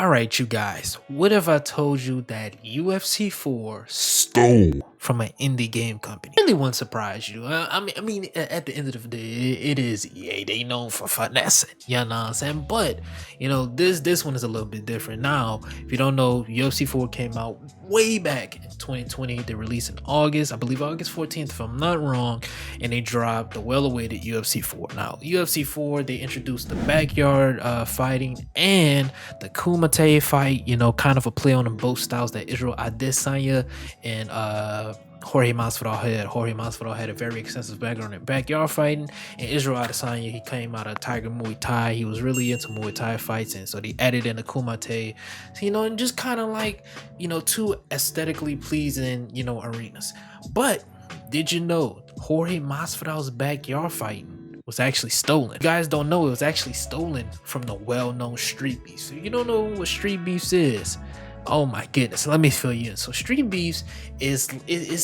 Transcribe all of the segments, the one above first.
Alright, you guys, what if I told you that UFC 4 stole from an indie game company? Really wouldn't surprise you. At the end of the day, it is EA. They known for finessing, you know what I'm saying? But, this one is a little bit different. Now, if you don't know, UFC 4 came out way back in 2020. They released in August, I believe August 14th, if I'm not wrong, and they dropped the well-awaited UFC 4. Now, UFC 4, they introduced the backyard fighting and the Kumite fight, kind of a play on them both styles that Israel Adesanya and Jorge Masvidal had. Jorge Masvidal had a very extensive background in backyard fighting, and Israel Adesanya, he came out of Tiger Muay Thai. He was really into Muay Thai fights, and so they added in the Kumite, and just kind of like, two aesthetically pleasing, arenas. But did you know Jorge Masvidal's backyard fighting was actually stolen? If you guys don't know, it was actually stolen from the well-known Street Beefs. So you don't know what Street Beefs is. Oh my goodness, let me fill you in. So Street Beefs is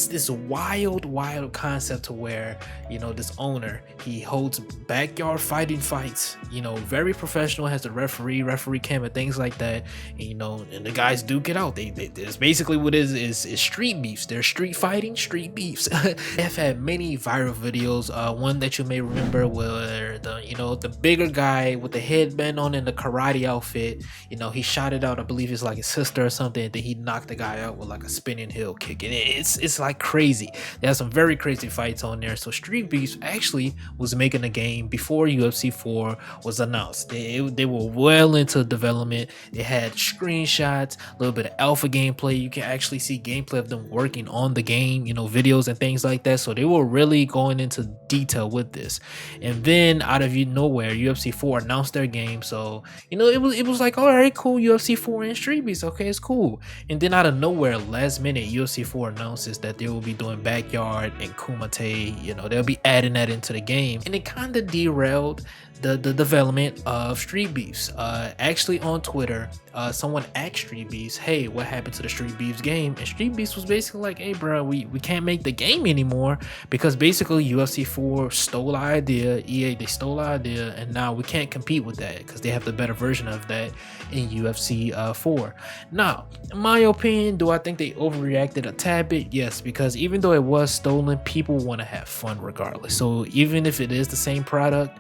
this wild concept to where, this owner, he holds backyard fights, very professional, has a referee cam and things like that, and the guys duke it out. It's basically what it is Street Beefs. They're street fighting Street Beefs. They've had many viral videos. One that you may remember where the bigger guy with the headband on in the karate outfit, he shot it out, I believe it's like his sister or something, and then he knocked the guy out with like a spinning heel kick, and it's like crazy. There's some very crazy fights on there. So Street Beefs actually was making a game before UFC 4 was announced. They were well into development. They had screenshots, a little bit of alpha gameplay. You can actually see gameplay of them working on the game, videos and things like that. So they were really going into detail with this. And then out of nowhere, UFC 4 announced their game. So it was like, all right, cool, UFC 4 and Street Beefs, okay, it's cool. And then out of nowhere, last minute, UFC 4 announces that they will be doing backyard and Kumite. They'll be adding that into the game, and it kind of derailed the development of Street Beefs. Actually on Twitter, someone asked Street Beefs, hey, what happened to the Street Beefs game? And Street Beefs was basically like, hey bro, we can't make the game anymore because basically UFC 4 stole our idea. EA, they stole our idea, and now we can't compete with that because they have the better version of that in UFC 4. Now, in my opinion, do I think they overreacted a tad bit? Yes, because even though it was stolen, people want to have fun regardless. So even if it is the same product,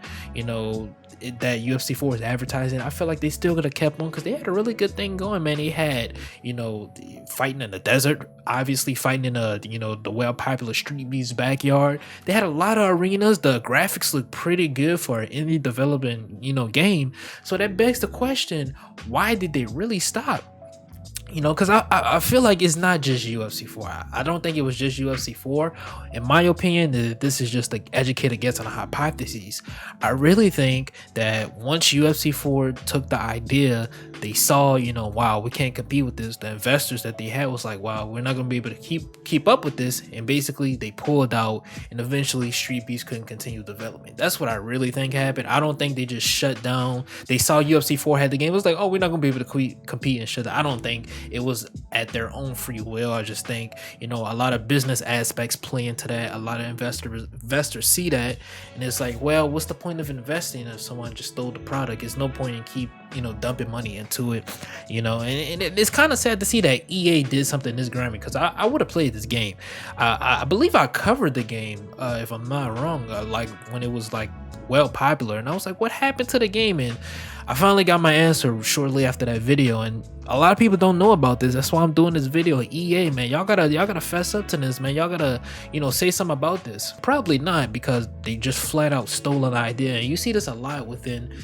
that UFC 4 is advertising, I feel like they still could have kept on because they had a really good thing going, man. They had, fighting in the desert, obviously fighting in the well popular Street Beefs backyard. They had a lot of arenas. The graphics look pretty good for an indie development, game. So that begs the question, why did they really stop? Because I feel like it's not just UFC 4. I don't think it was just UFC 4. In my opinion, this is just like educated guess on a hypothesis. I really think that once UFC 4 took the idea, they saw, wow, we can't compete with this. The investors that they had was like, wow, we're not going to be able to keep up with this. And basically they pulled out, and eventually Street Beefs couldn't continue development. That's what I really think happened. I don't think they just shut down. They saw UFC 4 had the game. It was like, oh, we're not going to be able to compete and shut down. I don't think it was at their own free will. I just think, a lot of business aspects play into that. A lot of investors see that, and it's like, well, what's the point of investing if someone just stole the product? There's no point in keep dumping money into it, and it's kind of sad to see that EA did something this grimy, because I would have played this game. I believe I covered the game, if I'm not wrong, like when it was like well popular, and I was like, what happened to the game? And I finally got my answer shortly after that video, and a lot of people don't know about this. That's why I'm doing this video. EA, man, y'all gotta fess up to this, man. Y'all gotta, say something about this. Probably not, because they just flat out stole an idea. And you see this a lot within,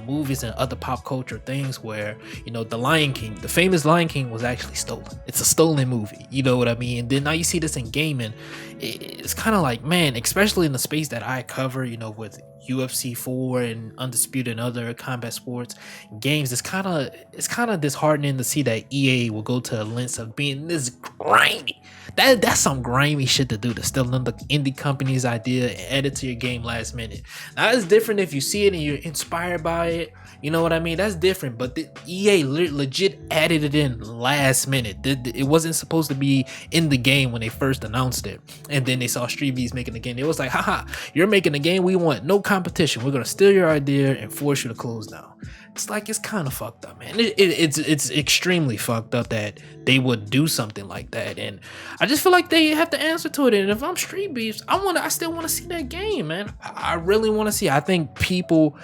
movies and other pop culture things where, the Lion King, the famous Lion King was actually stolen. It's a stolen movie. You know what I mean? And then now you see this in gaming. It's kind of like, man, especially in the space that I cover, with UFC 4 and Undisputed and other combat sports games, it's kind of disheartening to see that EA will go to the lengths of being this grimy. That's some grimy shit to do, to steal another indie company's idea and add it to your game last minute. Now it's different if you see it and you're inspired by it, you know what I mean? That's different. But the EA legit added it in last minute. It wasn't supposed to be in the game when they first announced it, and then they saw Street Beefs making the game. It was like, haha, you're making a game, we want no competition, we're gonna steal your idea and force you to close down. It's like, it's kind of fucked up, man. It's extremely fucked up that they would do something like that, and I just feel like they have to answer to it. And if I'm Street Beefs, I still want to see that game, man. I really want to see. I think people,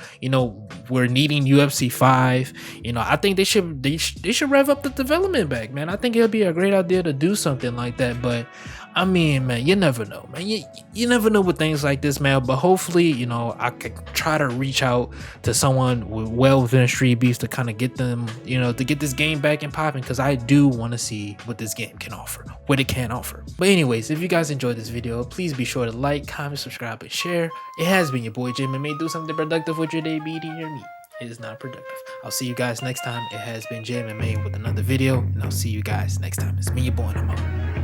we're needing UFC 5. I think they should rev up the development back, man. I think it'll be a great idea to do something like that, but I mean, man, you never know, man. You never know with things like this, man. But hopefully, I could try to reach out to someone within Street Beefs to kind of get them, to get this game back and popping, because I do want to see what this game can offer, what it can offer. But anyways, if you guys enjoyed this video, please be sure to like, comment, subscribe, and share. It has been your boy JMMA. Do something productive with your day, beating your meat. It is not productive. I'll see you guys next time. It has been JMMA with another video, and I'll see you guys next time. It's me, your boy, and I'm out.